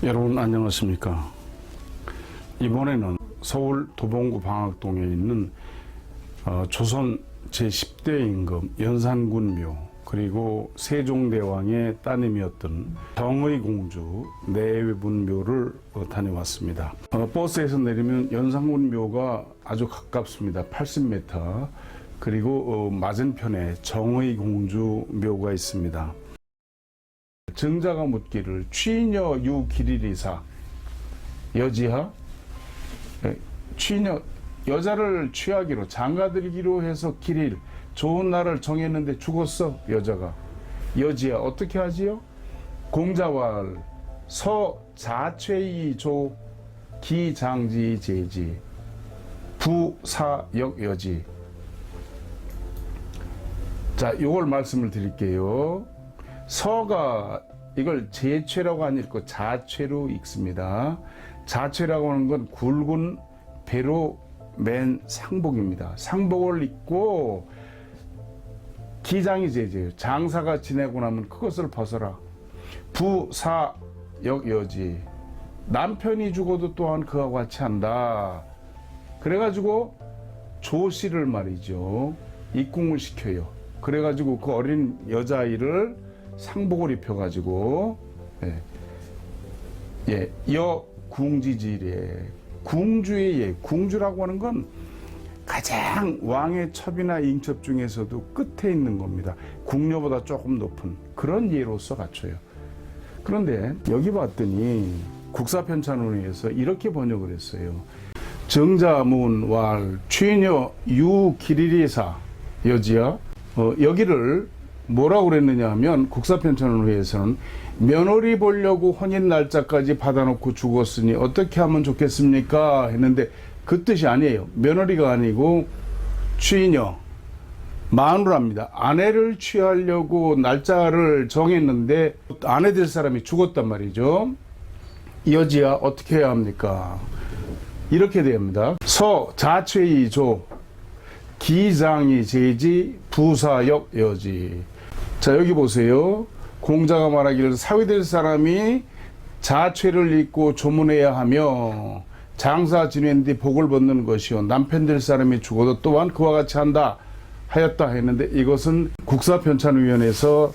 여러분 안녕하십니까. 이번에는 서울 도봉구 방학동에 있는 조선 제10대 임금 연산군묘, 그리고 세종대왕의 따님이었던 정의공주 내외분묘를 다녀왔습니다. 버스에서 내리면 연산군묘가 아주 가깝습니다. 80m. 그리고 맞은편에 정의공주 묘가 있습니다. 정자가 묻기를 취녀 유길일이사 여지하, 취녀 여자를 취하기로 장가들기로 해서 길일 좋은 날을 정했는데 죽었어. 여자가 여지하 어떻게 하지요? 공자왈 서자최이조 기장지제지 부사역여지. 자, 요걸 말씀을 드릴게요. 서가 이걸 제최라고 안 읽고 자최로 읽습니다. 자최라고 하는 건 굵은 배로 맨 상복입니다. 상복을 입고 기장이 제제예요. 장사가 지내고 나면 그것을 벗어라. 부사역여지. 남편이 죽어도 또한 그와 같이 한다. 그래가지고 조씨를 말이죠, 입궁을 시켜요. 그래가지고 그 어린 여자아이를 상복을 입혀가지고 여궁지지래. 궁주의 예. 궁주라고 하는 건 가장 왕의 첩이나 인첩 중에서도 끝에 있는 겁니다. 궁녀보다 조금 높은 그런 예로서 갖춰요. 그런데 여기 봤더니 국사편찬원에서 이렇게 번역을 했어요. 정자문왈 취녀 유길일이사 여지야. 여기를 뭐라고 그랬느냐 하면 국사편찬원회에서는 며느리 보려고 혼인 날짜까지 받아놓고 죽었으니 어떻게 하면 좋겠습니까? 했는데 그 뜻이 아니에요. 며느리가 아니고 취녀, 마누라입니다. 아내를 취하려고 날짜를 정했는데 아내 될 사람이 죽었단 말이죠. 여지야 어떻게 해야 합니까? 이렇게 됩니다. 서자최이조 기장이 제지 부사역 여지. 자, 여기 보세요. 공자가 말하기를 사위될 사람이 자최를 입고 조문해야 하며 장사 지낸 뒤 복을 벗는 것이요 남편 될 사람이 죽어도 또한 그와 같이 한다 하였다 했는데, 이것은 국사편찬위원회에서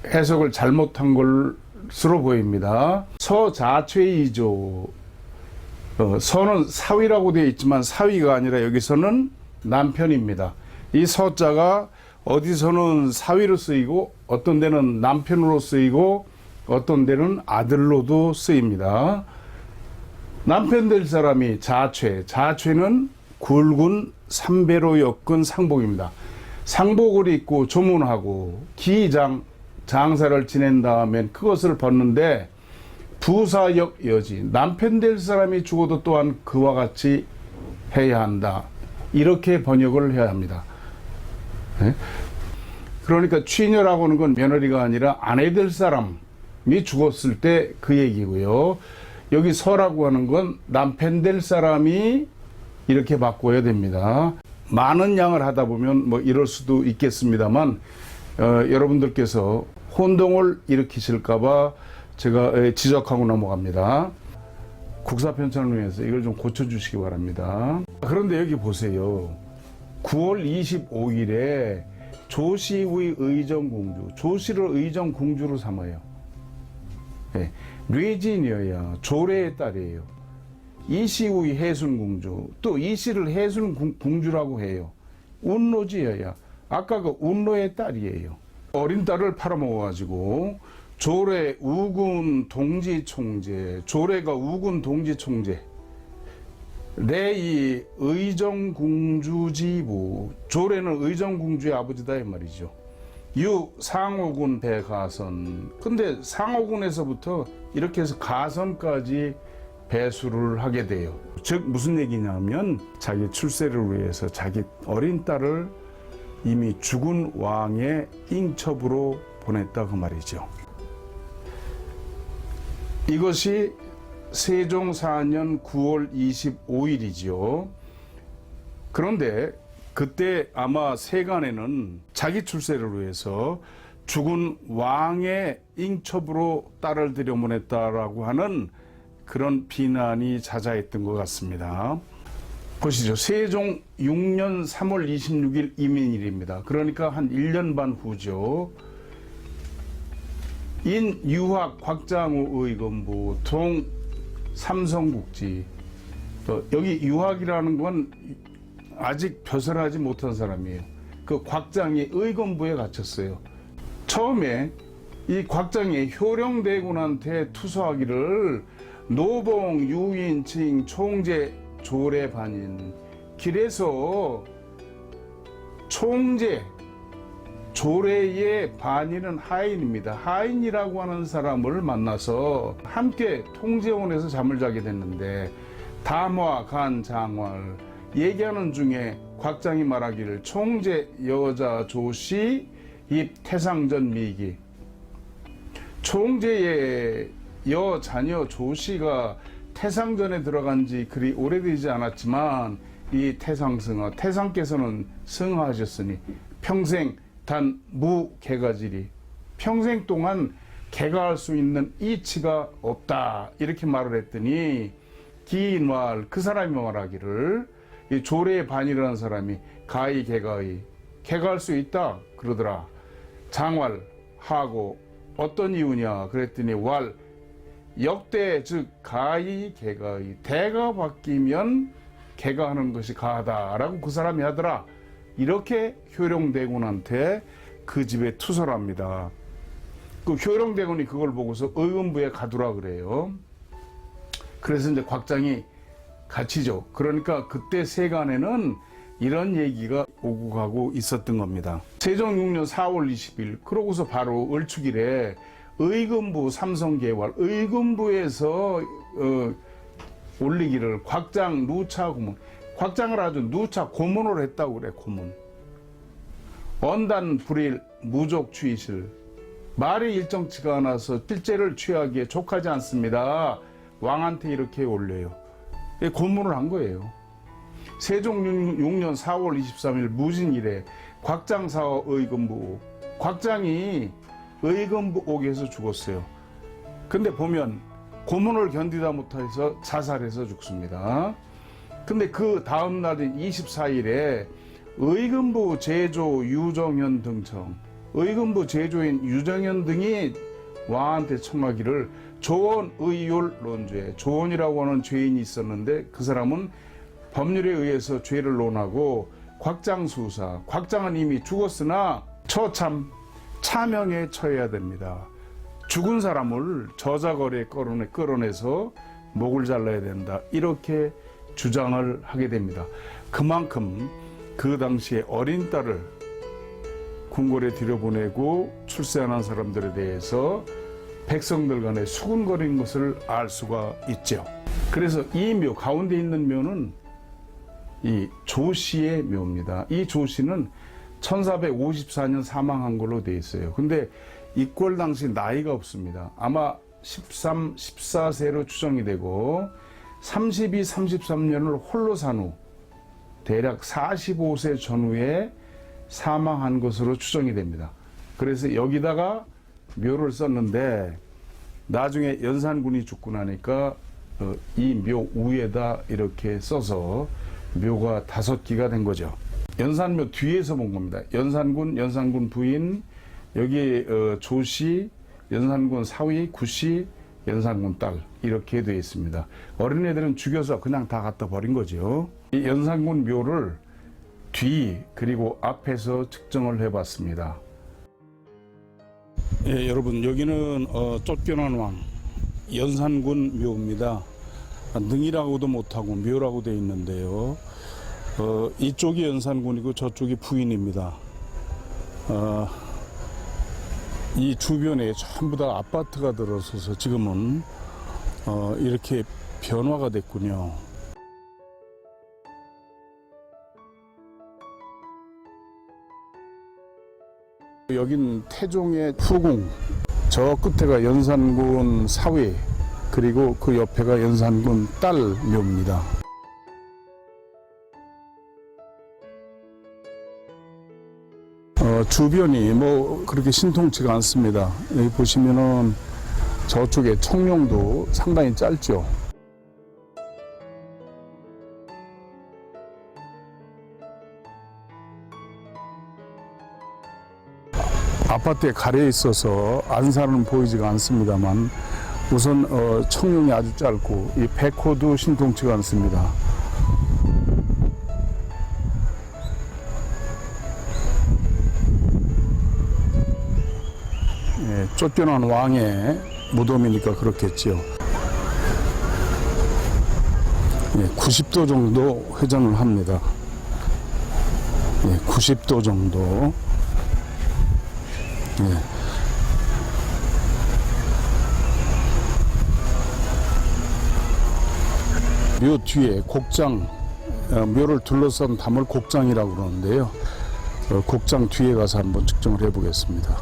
해석을 잘못한 것으로 보입니다. 서자최이조. 서는 사위라고 되어 있지만 사위가 아니라 여기서는 남편입니다. 이 서자가 어디서는 사위로 쓰이고 어떤 데는 남편으로 쓰이고 어떤 데는 아들로도 쓰입니다. 남편 될 사람이 자최. 자최는 굵은 삼배로 엮은 상복입니다. 상복을 입고 조문하고 장사를 지낸 다음엔 그것을 벗는데 부사역 여지. 남편 될 사람이 죽어도 또한 그와 같이 해야 한다. 이렇게 번역을 해야 합니다. 네? 그러니까 취녀라고 하는 건 며느리가 아니라 아내 될 사람이 죽었을 때 그 얘기고요. 여기 서라고 하는 건 남편 될 사람이 이렇게 바꿔야 됩니다. 많은 양을 하다 보면 뭐 이럴 수도 있겠습니다만 여러분들께서 혼동을 일으키실까봐 제가 지적하고 넘어갑니다. 국사편찬위에서 이걸 좀 고쳐주시기 바랍니다. 그런데 여기 보세요. 9월 25일에 조시의 의정공주, 조씨를 의정공주로 삼아요. 네. 뇌진이어야 조례의 딸이에요. 이시의 해순공주, 또 이시를 해순공주라고 해요. 운로지여야 아까 그 운로의 딸이에요. 어린 딸을 팔아먹어가지고 조례 우군 동지총재, 조례가 우군 동지총재, 내이 의정공주지부, 조례는 의정공주의 아버지다 이 말이죠. 유 상호군 배가선. 근데 상호군에서부터 이렇게 해서 가선까지 배수를 하게 돼요. 즉 무슨 얘기냐면 자기 출세를 위해서 자기 어린 딸을 이미 죽은 왕의 인첩으로 보냈다 그 말이죠. 이것이 세종 4년 9월 25일이지요. 그런데 그때 아마 세간에는 자기 출세를 위해서 죽은 왕의 잉첩으로 딸을 들여보냈다라고 하는 그런 비난이 자자했던 것 같습니다. 보시죠. 세종 6년 3월 26일 이민일입니다. 그러니까 한 1년 반 후죠. 인 유학 곽장우 의금부 동 삼성국지. 여기 유학이라는 건 아직 벼슬하지 못한 사람이에요. 그 곽장이 의금부에 갇혔어요. 처음에 이 곽장이 효령대군한테 투서하기를 노봉 유인칭 총재 조례 반인, 길에서 총재 조례의 반인은 하인입니다. 하인이라고 하는 사람을 만나서 함께 통제원에서 잠을 자게 됐는데 담화 간 장활 얘기하는 중에 곽장이 말하기를 총재 여자 조씨 입 태상전 미기, 총재의 여 자녀 조씨가 태상전에 들어간 지 그리 오래되지 않았지만 이 태상승하, 태상께서는 승하하셨으니 평생 단 무개가지리, 평생 동안 개가할 수 있는 이치가 없다, 이렇게 말을 했더니 기인왈, 그 사람이 말하기를 이 조례의 반이라는 사람이 가히 개가의, 개가할 수 있다 그러더라. 장왈 하고 어떤 이유냐 그랬더니 왈 역대 즉 가히 개가의, 대가 바뀌면 개가하는 것이 가하다라고 그 사람이 하더라. 이렇게 효령대군한테 그 집에 투서를 합니다. 그 효령대군이 그걸 보고서 의금부에 가두라 그래요. 그래서 이제 곽장이 갇히죠. 그러니까 그때 세간에는 이런 얘기가 오고 가고 있었던 겁니다. 세종 6년 4월 20일, 그러고서 바로 을축일에 의금부 삼성개활, 의금부에서 올리기를 곽장 누차 고문, 곽장을 아주 누차 고문을 했다고 그래. 고문. 언단 불일 무족 취실, 말이 일정치가 않아서 실제를 취하기에 족하지 않습니다. 왕한테 이렇게 올려요. 고문을 한 거예요. 세종 6년 4월 23일 무진일에 곽장사와 의금부, 곽장이 의금부 옥에서 죽었어요. 근데 보면 고문을 견디다 못해서 자살해서 죽습니다. 근데 그 다음 날인 24일에 의금부 제조 유정현 등청, 의금부 제조인 유정현 등이 왕한테 청하기를 조원 의율 논죄, 조원이라고 하는 죄인이 있었는데 그 사람은 법률에 의해서 죄를 논하고 곽장 수사, 곽장은 이미 죽었으나 처참 차명에 처해야 됩니다. 죽은 사람을 저자거리에 끌어내서 목을 잘라야 된다, 이렇게 주장을 하게 됩니다. 그만큼 그 당시에 어린 딸을 궁궐에 들여보내고 출세하는 사람들에 대해서 백성들 간에 수군거린 것을 알 수가 있죠. 그래서 이 묘, 가운데 있는 묘는 이 조씨의 묘입니다. 이 조씨는 1454년 사망한 걸로 되어 있어요. 근데 입궐 당시 나이가 없습니다. 아마 13, 14세로 추정이 되고 32, 33년을 홀로 산 후 대략 45세 전후에 사망한 것으로 추정이 됩니다. 그래서 여기다가 묘를 썼는데 나중에 연산군이 죽고 나니까 이 묘 위에다 이렇게 써서 묘가 5기가 된 거죠. 연산묘 뒤에서 본 겁니다. 연산군 부인, 여기 조씨, 연산군 사위, 구씨, 연산군 딸, 이렇게 되어 있습니다. 어린애들은 죽여서 그냥 다 갖다 버린 거죠. 이 연산군 묘를 뒤 그리고 앞에서 측정을 해봤습니다. 예, 여러분, 여기는 쫓겨난 왕 연산군 묘입니다. 능이라고도 못하고 묘라고 되어 있는데요. 이쪽이 연산군이고 저쪽이 부인입니다. 이 주변에 전부 다 아파트가 들어서서 지금은 이렇게 변화가 됐군요. 여긴 태종의 후궁, 저 끝에가 연산군 사위, 그리고 그 옆에가 연산군 딸 묘입니다. 주변이 뭐 그렇게 신통치가 않습니다. 여기 보시면은 저쪽에 청룡도 상당히 짧죠. 아파트에 가려에 있어서 안산은 보이지가 않습니다만 우선 청룡이 아주 짧고 이 백호도 신통치가 않습니다. 예, 쫓겨난 왕의 무덤이니까 그렇겠지요. 예, 90도 정도 회전을 합니다. 예, 90도 정도. 예. 묘 뒤에 곡장, 묘를 둘러싼 담을 곡장이라고 그러는데요. 곡장 뒤에 가서 한번 측정을 해 보겠습니다.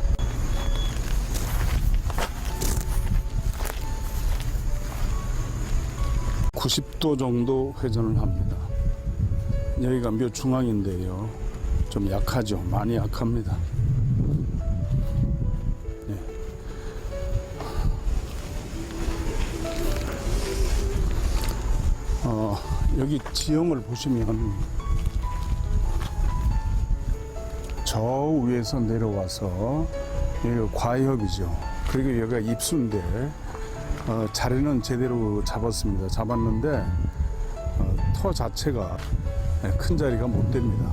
(90도) 정도 회전을 합니다. 여기가 묘 중앙인데요. 좀 약하죠. 많이 약합니다. 네. 여기 지형을 보시면 저 위에서 내려와서 여기가 과협이죠. 그리고 여기가 입수인데 자리는 제대로 잡았는데 터 자체가 큰 자리가 못 됩니다.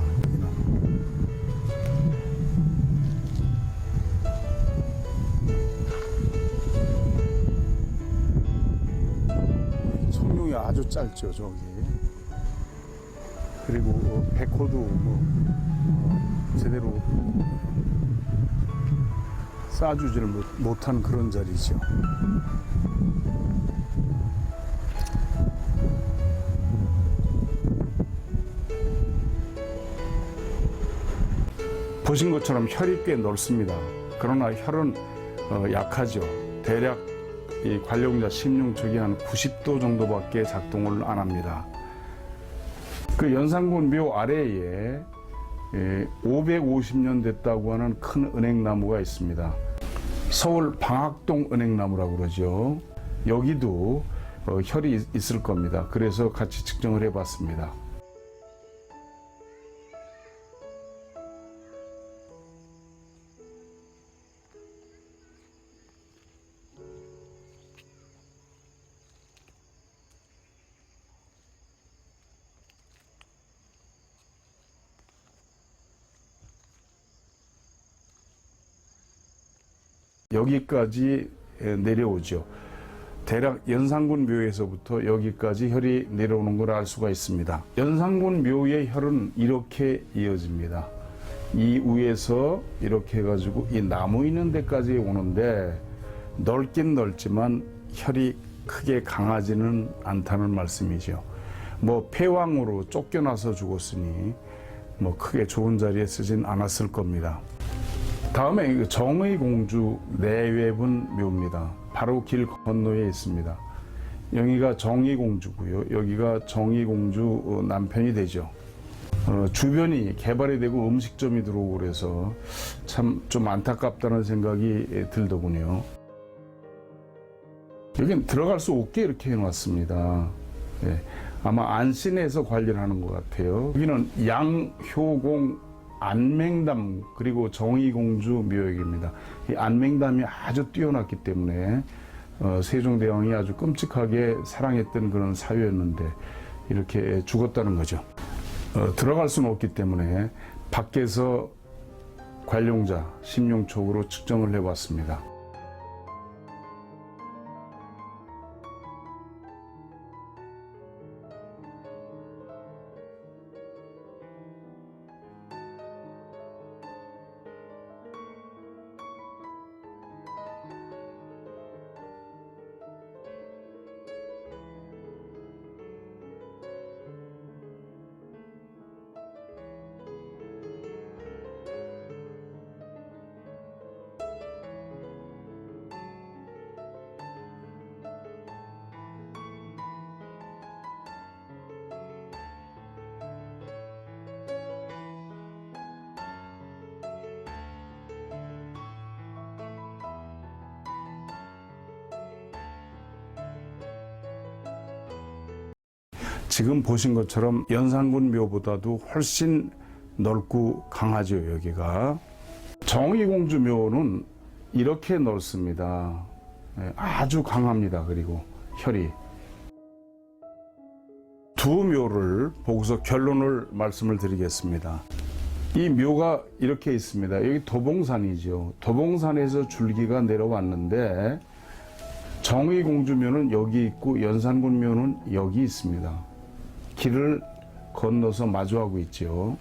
청룡이 아주 짧죠, 저기. 그리고 백호도 뭐 제대로 쌓아주지를 못한 그런 자리죠. 보신 것처럼 혈이 꽤 넓습니다. 그러나 혈은 약하죠. 대략 이 관룡자 심융축이 한 90도 정도밖에 작동을 안 합니다. 그 연산군 묘 아래에 550년 됐다고 하는 큰 은행나무가 있습니다. 서울 방학동 은행나무라고 그러죠. 여기도 혈이 있을 겁니다. 그래서 같이 측정을 해봤습니다. 여기까지 내려오죠. 대략 연산군 묘에서부터 여기까지 혈이 내려오는 걸 알 수가 있습니다. 연산군 묘의 혈은 이렇게 이어집니다. 이 위에서 이렇게 해가지고 이 나무 있는 데까지 오는데 넓긴 넓지만 혈이 크게 강하지는 않다는 말씀이죠. 뭐 폐왕으로 쫓겨나서 죽었으니 뭐 크게 좋은 자리에 쓰진 않았을 겁니다. 다음에 정의공주 내외분 묘입니다. 바로 길 건너에 있습니다. 여기가 정의공주고요. 여기가 정의공주 남편이 되죠. 주변이 개발이 되고 음식점이 들어오고 그래서 참 좀 안타깝다는 생각이 들더군요. 여긴 들어갈 수 없게 이렇게 해놨습니다. 네, 아마 안신에서 관리를 하는 것 같아요. 여기는 양효공 안맹담 그리고 정의공주 묘역입니다. 이 안맹담이 아주 뛰어났기 때문에 세종대왕이 아주 끔찍하게 사랑했던 그런 사유였는데 이렇게 죽었다는 거죠. 들어갈 수는 없기 때문에 밖에서 관룡자 심룡촉으로 측정을 해봤습니다. 지금 보신 것처럼 연산군 묘보다도 훨씬 넓고 강하죠. 여기가 정의공주 묘는 이렇게 넓습니다. 아주 강합니다. 그리고 혈이 두 묘를 보고서 결론을 말씀을 드리겠습니다. 이 묘가 이렇게 있습니다. 여기 도봉산이죠. 도봉산에서 줄기가 내려왔는데 정의공주 묘는 여기 있고 연산군 묘는 여기 있습니다. 길을 건너서 마주하고 있죠.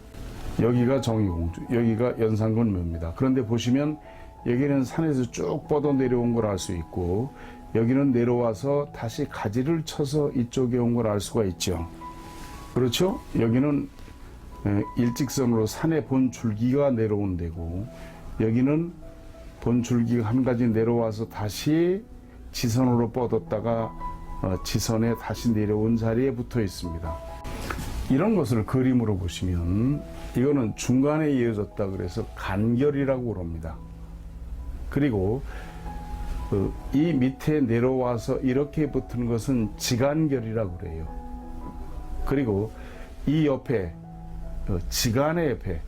여기가 정의공주, 여기가 연산군 묘입니다. 그런데 보시면 여기는 산에서 쭉 뻗어 내려온 걸 알 수 있고 여기는 내려와서 다시 가지를 쳐서 이쪽에 온 걸 알 수가 있죠. 그렇죠? 여기는 일직선으로 산의 본 줄기가 내려온 데고 여기는 본 줄기가 한 가지 내려와서 다시 지선으로 뻗었다가 지선에 다시 내려온 자리에 붙어 있습니다. 이런 것을 그림으로 보시면 이거는 중간에 이어졌다 그래서 간결이라고 그럽니다. 그리고 이 밑에 내려와서 이렇게 붙은 것은 지간결이라고 그래요. 그리고 이 옆에 지간의 옆에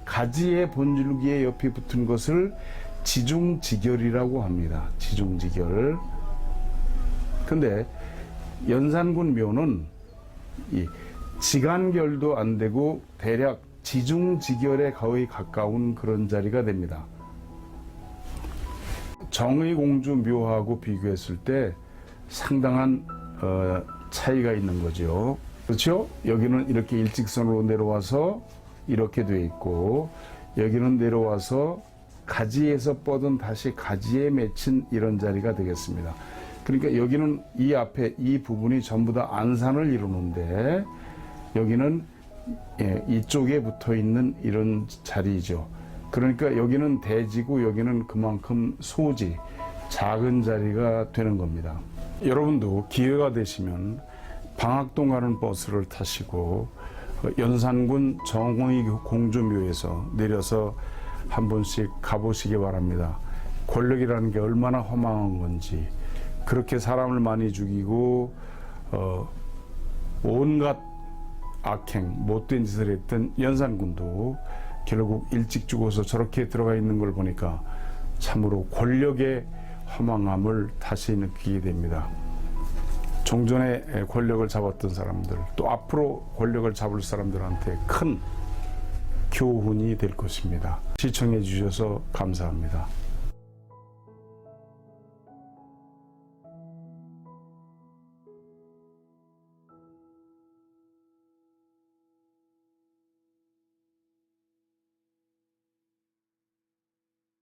가지의 본줄기의 옆에 붙은 것을 지중지결이라고 합니다. 지중지결. 근데 연산군 묘는 이 지간결도 안 되고 대략 지중지결에 거의 가까운 그런 자리가 됩니다. 정의공주 묘하고 비교했을 때 상당한 차이가 있는 거죠. 그렇죠? 여기는 이렇게 일직선으로 내려와서 이렇게 돼 있고 여기는 내려와서 가지에서 뻗은 다시 가지에 맺힌 이런 자리가 되겠습니다. 그러니까 여기는 이 앞에 이 부분이 전부 다 안산을 이루는데 여기는 이쪽에 붙어 있는 이런 자리죠. 그러니까 여기는 대지고 여기는 그만큼 소지, 작은 자리가 되는 겁니다. 여러분도 기회가 되시면 방학동 가는 버스를 타시고 연산군 정의공주묘에서 내려서 한 번씩 가보시기 바랍니다. 권력이라는 게 얼마나 허망한 건지, 그렇게 사람을 많이 죽이고 온갖 악행, 못된 짓을 했던 연산군도 결국 일찍 죽어서 저렇게 들어가 있는 걸 보니까 참으로 권력의 허망함을 다시 느끼게 됩니다. 종전에 권력을 잡았던 사람들, 또 앞으로 권력을 잡을 사람들한테 큰 교훈이 될 것입니다. 시청해 주셔서 감사합니다.